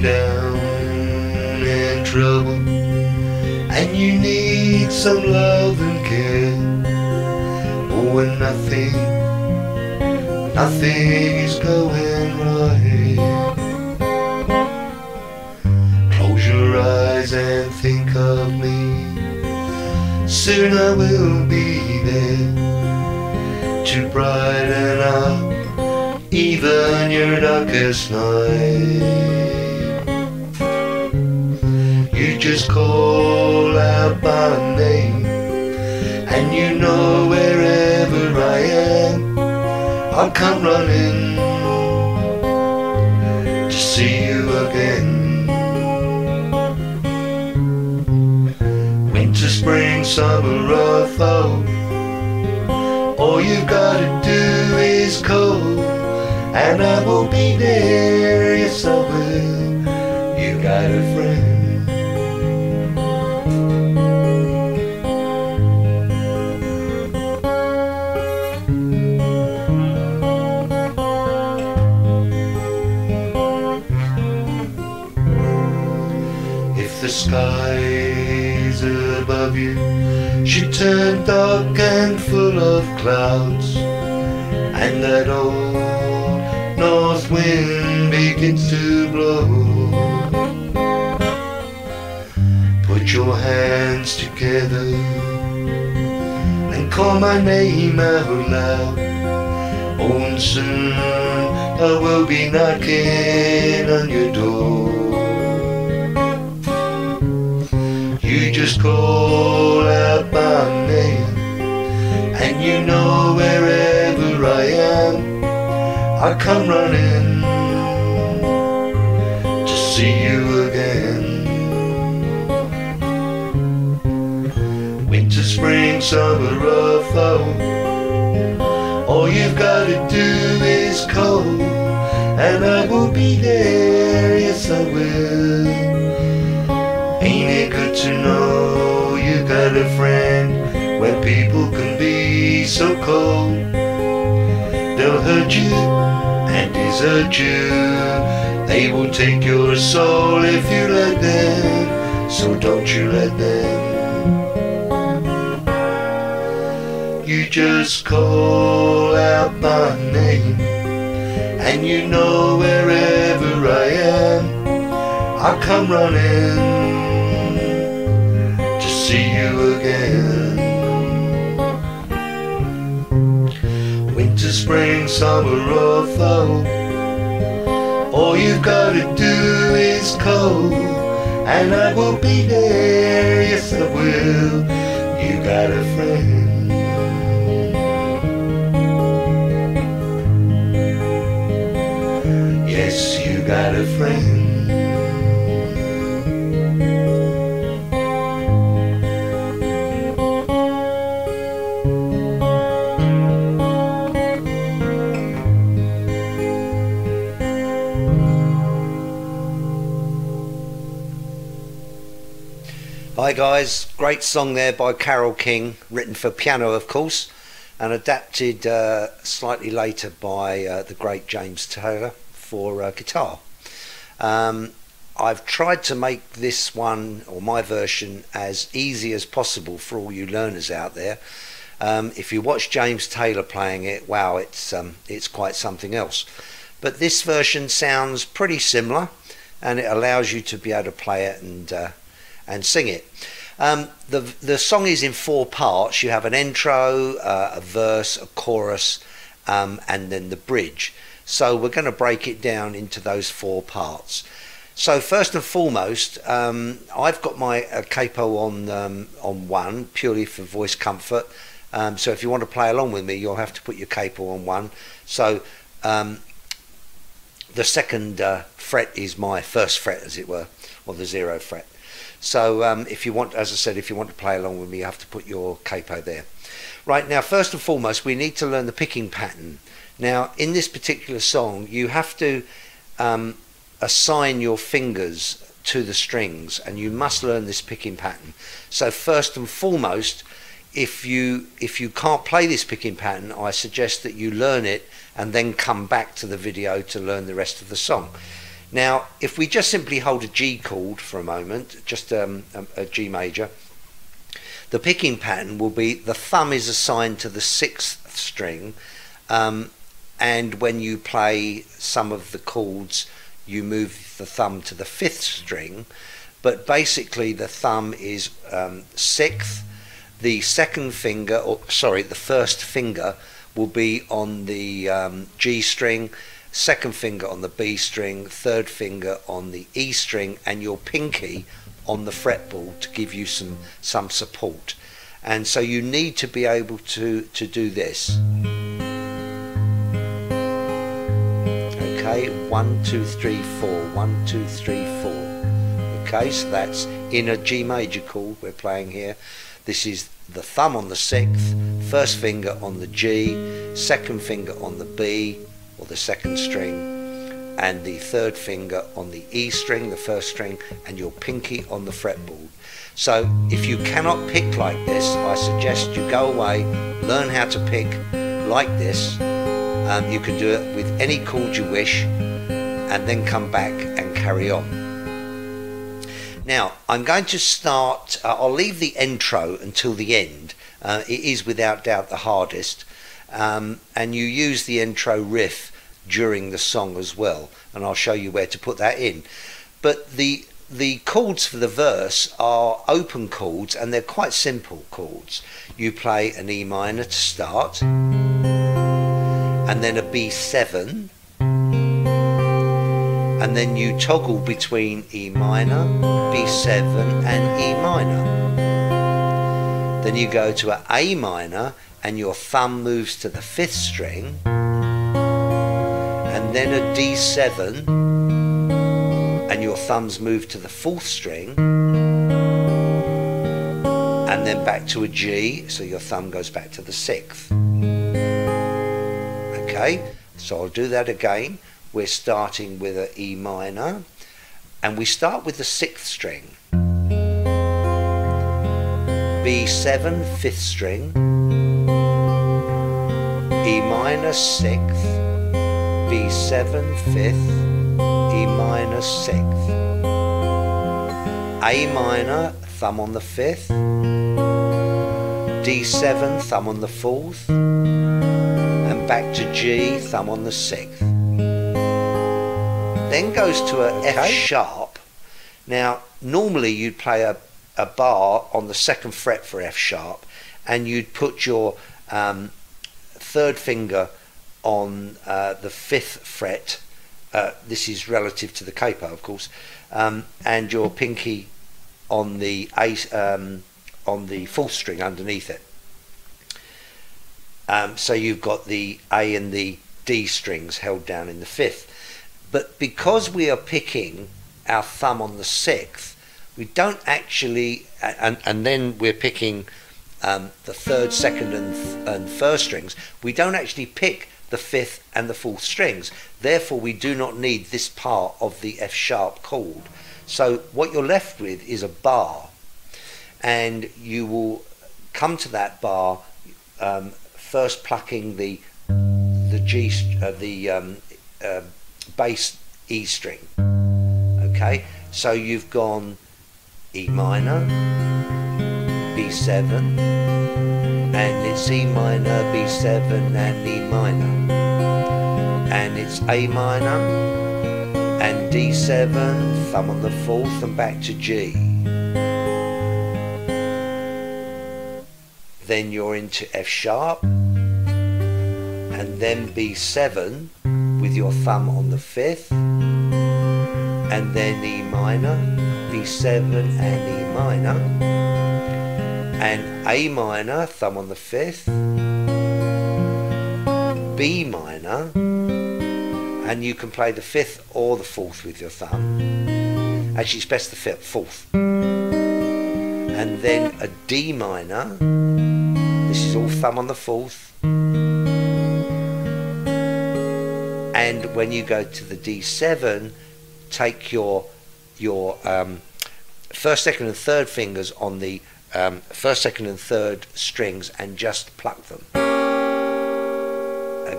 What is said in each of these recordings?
down in trouble and you need some love and care, or when nothing is going right, close your eyes and think of me. Soon I will be there to brighten up even your darkest night. You just call out my name, and you know wherever I am, I'll come running to see you again. Winter, spring, summer or fall, all you've gotta do is call, and I will be there, yes I will. You got a friend. If the skies above you should turn dark and full of clouds, and that old north wind begins to blow, put your hands together and call my name out loud. Oh, and soon I will be knocking on your door. You just call out my name, and you know wherever I am, I come running to see you again. Winter, spring, summer or fall, all you've gotta do is call, and I will be there, yes I will. Ain't it good to know you got a friend when people can be so cold? They'll hurt you and desert you, they will take your soul if you let them, so don't you let them. You just call out my name, and you know wherever I am, I'll come running to see you again. Winter, spring, summer or fall, all you've gotta do is call, and I will be there, yes I will. You got a friend. Yes, you got a friend. Hi guys, great song there by Carole King, written for piano of course, and adapted slightly later by the great James Taylor for guitar. I've tried to make this one, or my version, as easy as possible for all you learners out there. If you watch James Taylor playing it, wow, it's quite something else. But this version sounds pretty similar, and it allows you to be able to play it and sing it. The song is in 4 parts. You have an intro, a verse, a chorus, and then the bridge. So we're going to break it down into those 4 parts. So first and foremost, I've got my capo on 1 purely for voice comfort. So if you want to play along with me, you'll have to put your capo on 1. So the 2nd fret is my 1st fret, as it were, or the 0 fret. So if you want, as I said, if you want to play along with me, you have to put your capo there. Right, now first and foremost, we need to learn the picking pattern. Now in this particular song, you have to assign your fingers to the strings, and you must learn this picking pattern. So first and foremost, if you can't play this picking pattern, I suggest that you learn it and then come back to the video to learn the rest of the song. Now, if we just simply hold a G chord for a moment, just a G major, the picking pattern will be the thumb is assigned to the 6th string, and when you play some of the chords, you move the thumb to the 5th string, but basically the thumb is 6th. The second finger, or sorry, the first finger will be on the G string, second finger on the B string, third finger on the E string, and your pinky on the fretboard to give you some support. And so you need to be able to do this. Okay, 1, 2, 3, 4, 1, 2, 3, 4. Okay, so that's in a G major chord we're playing here. This is the thumb on the 6th, first finger on the G, second finger on the B, or the second string, and the third finger on the E string, the first string, and your pinky on the fretboard. So if you cannot pick like this, I suggest you go away, learn how to pick like this. You can do it with any chord you wish, and then come back and carry on. Now, I'm going to start, I'll leave the intro until the end. It is without doubt the hardest, and you use the intro riff during the song as well, and I'll show you where to put that in. But the chords for the verse are open chords, and they're quite simple chords. You play an E minor to start, and then a B7, and then you toggle between E minor, B7 and E minor. Then you go to an A minor and your thumb moves to the 5th string, and then a D7 and your thumbs move to the 4th string, and then back to a G, so your thumb goes back to the 6th. Okay, so I'll do that again. We're starting with an E minor, and we start with the 6th string, B7, 5th string, E minor, 6th, B7, 5th, E minor, 6th, A minor, thumb on the 5th, D7, thumb on the 4th, and back to G, thumb on the 6th. Then goes to a F sharp. Now, normally you'd play a bar on the 2nd fret for F sharp, and you'd put your 3rd finger on the 5th fret. This is relative to the capo, of course, and your pinky on the 4th string underneath it. So you've got the A and the D strings held down in the 5th. But because we are picking our thumb on the 6th, we don't actually, and then we're picking the 3rd, 2nd and 1st strings, we don't actually pick the 5th and the 4th strings. Therefore, we do not need this part of the F sharp chord. So what you're left with is a bar, and you will come to that bar first plucking the G, bass E string. Okay, so you've gone E minor, B7, and it's E minor, B7 and E minor, and it's A minor and D7, thumb on the 4th and back to G. Then you're into F sharp, and then B7 with your thumb on the 5th, and then E minor, B7 and E minor, and A minor, thumb on the 5th, B minor, and you can play the 5th or the 4th with your thumb. Actually, it's best the 4th. And then a D minor, this is all thumb on the 4th. And when you go to the D7, take your 1st, 2nd and 3rd fingers on the 1st, 2nd and 3rd strings and just pluck them.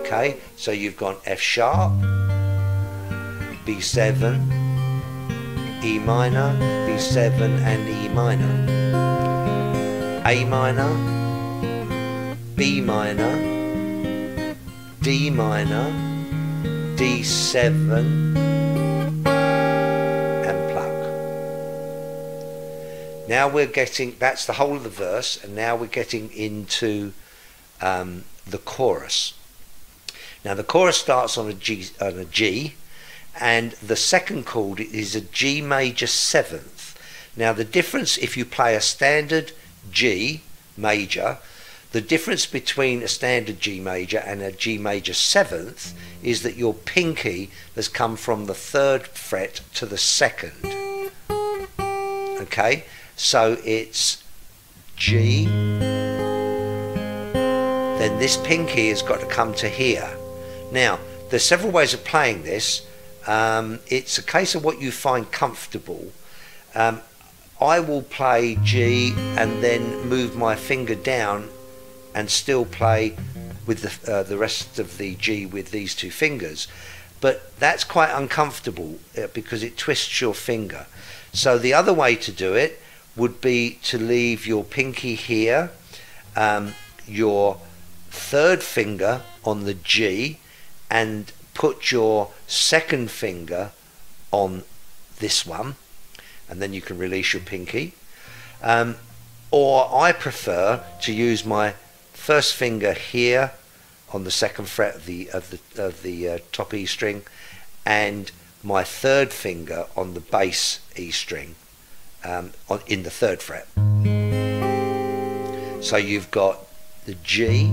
Okay, so you've gone F sharp, B7, E minor, B7 and E minor, A minor, B minor, D minor, D7 and pluck. Now we're getting, that's the whole of the verse, and now we're getting into the chorus. Now the chorus starts on a G, and the second chord is a G major 7th. Now the difference, if you play a standard G major, the difference between a standard G major and a G major 7th is that your pinky has come from the 3rd fret to the 2nd. Okay, so it's G, then this pinky has got to come to here. Now there's several ways of playing this. It's a case of what you find comfortable. I will play G and then move my finger down and still play with the rest of the G with these two fingers, but that's quite uncomfortable because it twists your finger. So the other way to do it would be to leave your pinky here, your 3rd finger on the G, and put your 2nd finger on this one, and then you can release your pinky. Or I prefer to use my 1st finger here on the 2nd fret of the top E string, and my 3rd finger on the bass E string in the 3rd fret. So you've got the G,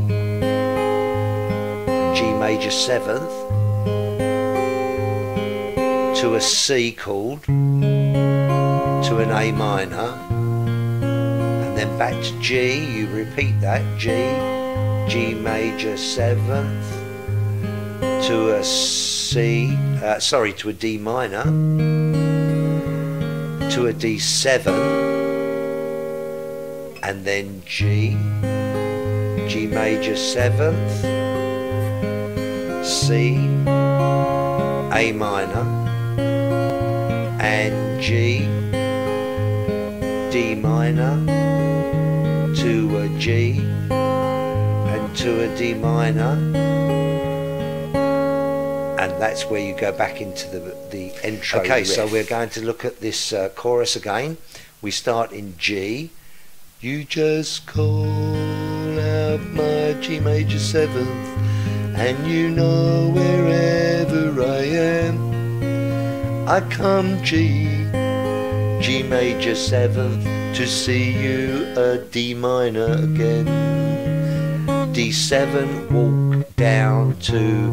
G major 7th, to a C chord, to an A minor, and then back to G. You repeat that, G, G major 7th, to a C, to a D minor, to a D7, and then G, G major 7th, C, A minor, and G, D minor, to a G, and to a D minor, and that's where you go back into the intro riff. Okay, so we're going to look at this chorus again. We start in G. You just call out my G major 7th, and you know wherever I am, I come G, G major 7th, to see you a D minor again. D7, walk down to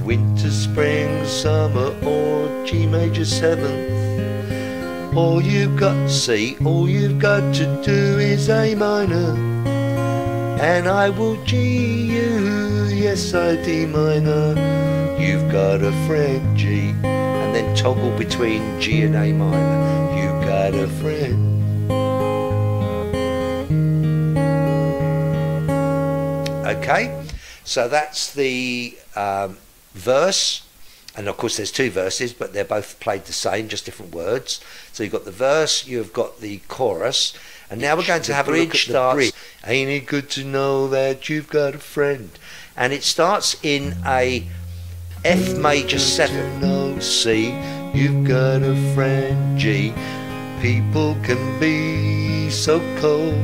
winter, spring, summer, or G major 7th. All you've got to see, all you've got to do is A minor, and I will G you, yes I D minor. You've got a friend, G, and then toggle between G and A minor. You've got a friend. Okay, so that's the verse, and of course there's two verses, but they're both played the same, just different words. So you've got the verse, you've got the chorus, and now we're going to have a look at the bridge. Ain't it good to know that you've got a friend? And it starts in a F major 7. No, C, you've got a friend, G. People can be so cold.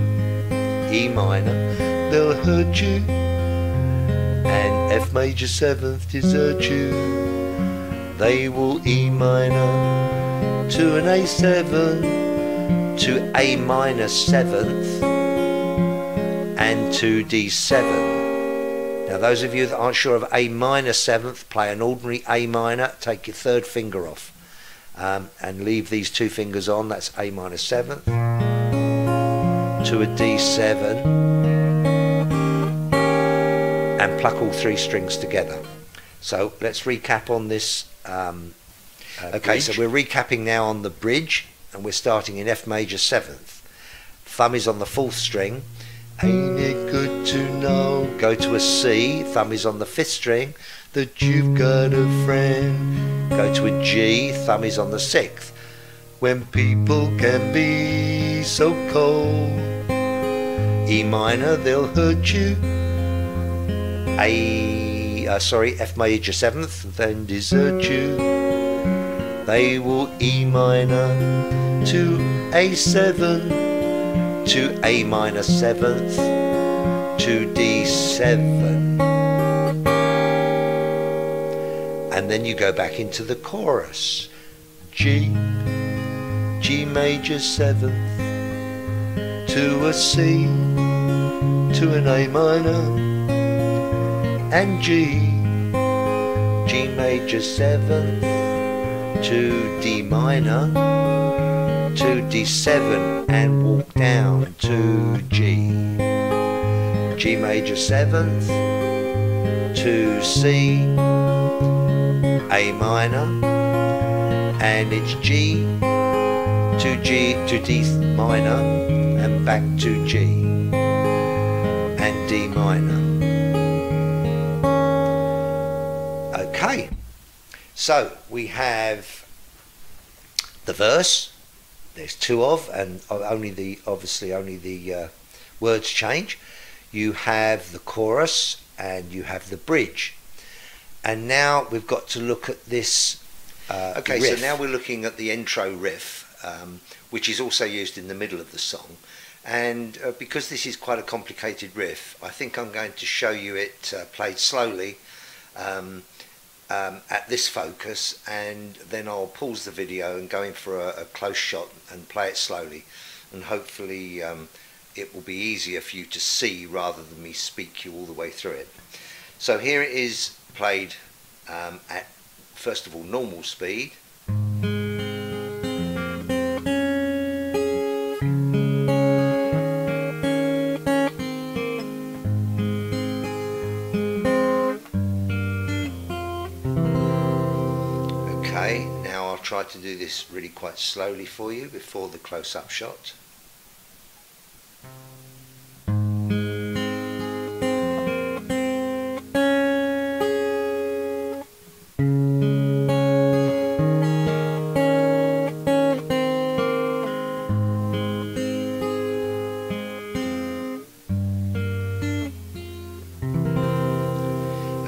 E minor, they'll hurt you, and F major 7th desert you. They will E minor to an A7, to A minor 7th, and to D7. Now those of you that aren't sure of A minor 7th, play an ordinary A minor, take your 3rd finger off, and leave these 2 fingers on. That's A minor 7th, to a D7, and pluck all 3 strings together. So let's recap on this. Okay, so we're recapping now on the bridge, and we're starting in F major 7th. Thumb is on the 4th string, Ain't it good to know? Go to a C, thumb is on the 5th string. That you've got a friend. Go to a G, thumb is on the 6th. When people can be so cold. E minor, They'll hurt you. F major 7th. Then desert you. They will E minor to A7, to A minor 7th, to D7. And then you go back into the chorus. G major 7th, to a C, to an A minor, and G major 7th, to D minor, to D7, and walk down to G major 7th, to C, A minor, and it's G to D minor, and back to G and D minor. Okay, so we have the verse. There's 2 of, and obviously only the words change. You have the chorus and you have the bridge. And now we've got to look at this riff. So now we're looking at the intro riff, which is also used in the middle of the song. And because this is quite a complicated riff, I think I'm going to show you it played slowly at this focus, and then I'll pause the video and go in for a close shot and play it slowly, and hopefully it will be easier for you to see rather than me speak you all the way through it. So here it is played at, first of all, normal speed. Okay, now I'll try to do this really quite slowly for you before the close-up shot.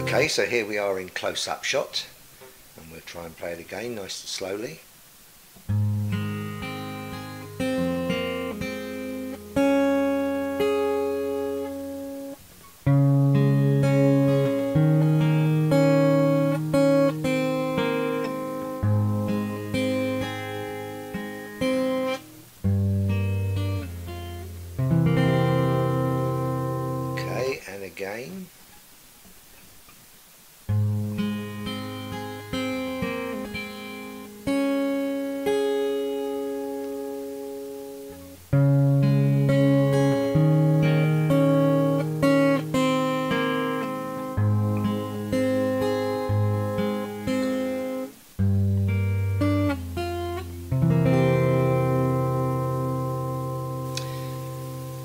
Okay, so here we are in close-up shot, and we'll try and play it again nice and slowly. Okay, and again.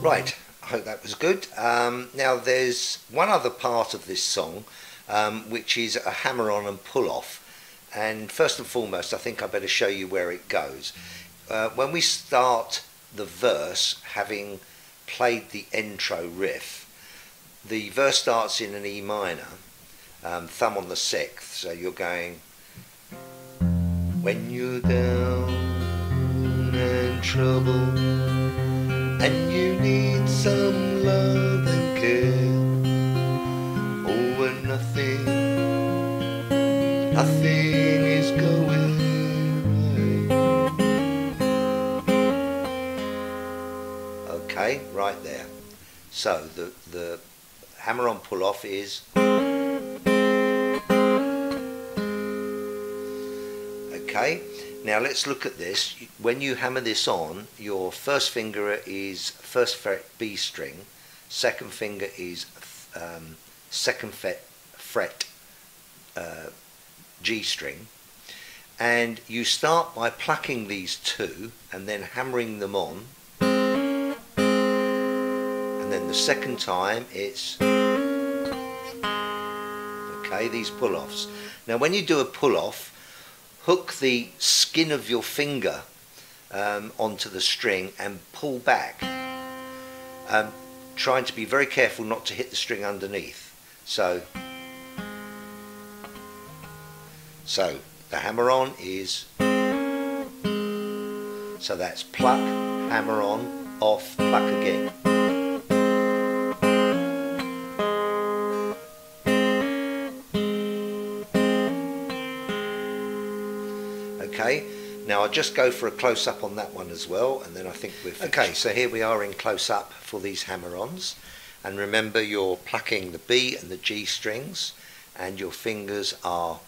Right, I hope that was good. Now there's one other part of this song which is a hammer-on and pull-off, and first and foremost I think I better show you where it goes. When we start the verse, having played the intro riff, the verse starts in an E minor, thumb on the 6th, so you're going, when you're down and trouble and you need some love and care, oh, when nothing is going right. Okay, right there. So the hammer-on pull-off is, okay. Now let's look at this. When you hammer this on, your first finger is 1st fret B string, second finger is 2nd fret G string, and you start by plucking these 2 and then hammering them on, and then the The second time it's okay, these pull-offs. Now when you do a pull-off, hook the skin of your finger onto the string and pull back, trying to be very careful not to hit the string underneath. So the hammer-on is, so that's pluck, hammer-on, off, pluck again. Okay, now I'll just go for a close-up on that one as well, and then I think we're finished. Okay, so here we are in close-up for these hammer-ons, and remember you're plucking the B and the G strings, and your fingers are,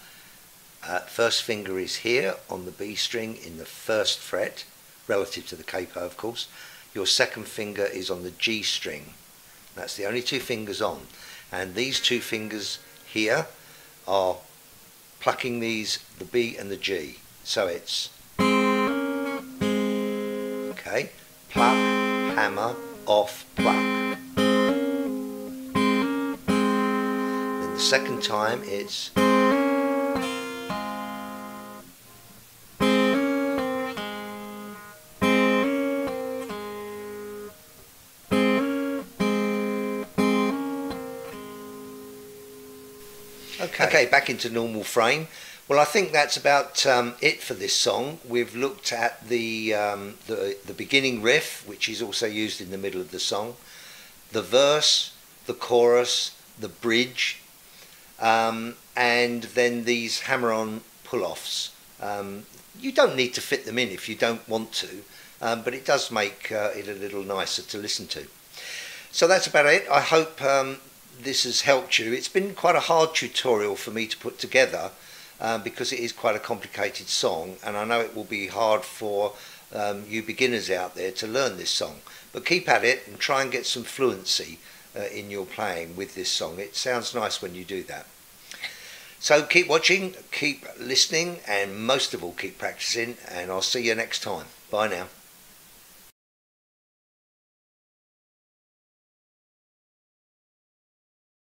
first finger is here on the B string in the first fret, relative to the capo of course. Your second finger is on the G string. That's the only two fingers on, and these two fingers here are plucking these, the B and the G. So it's okay, pluck, hammer, off, pluck. Then the second time it's okay, back into normal frame. Well, I think that's about it for this song. We've looked at the beginning riff, which is also used in the middle of the song, the verse, the chorus, the bridge, and then these hammer-on pull-offs. You don't need to fit them in if you don't want to, but it does make it a little nicer to listen to. So that's about it. I hope this has helped you. It's been quite a hard tutorial for me to put together, because it is quite a complicated song, and I know it will be hard for you beginners out there to learn this song, but keep at it and try and get some fluency in your playing with this song. It sounds nice when you do that. So keep watching, keep listening, and most of all keep practicing, and I'll see you next time. Bye now.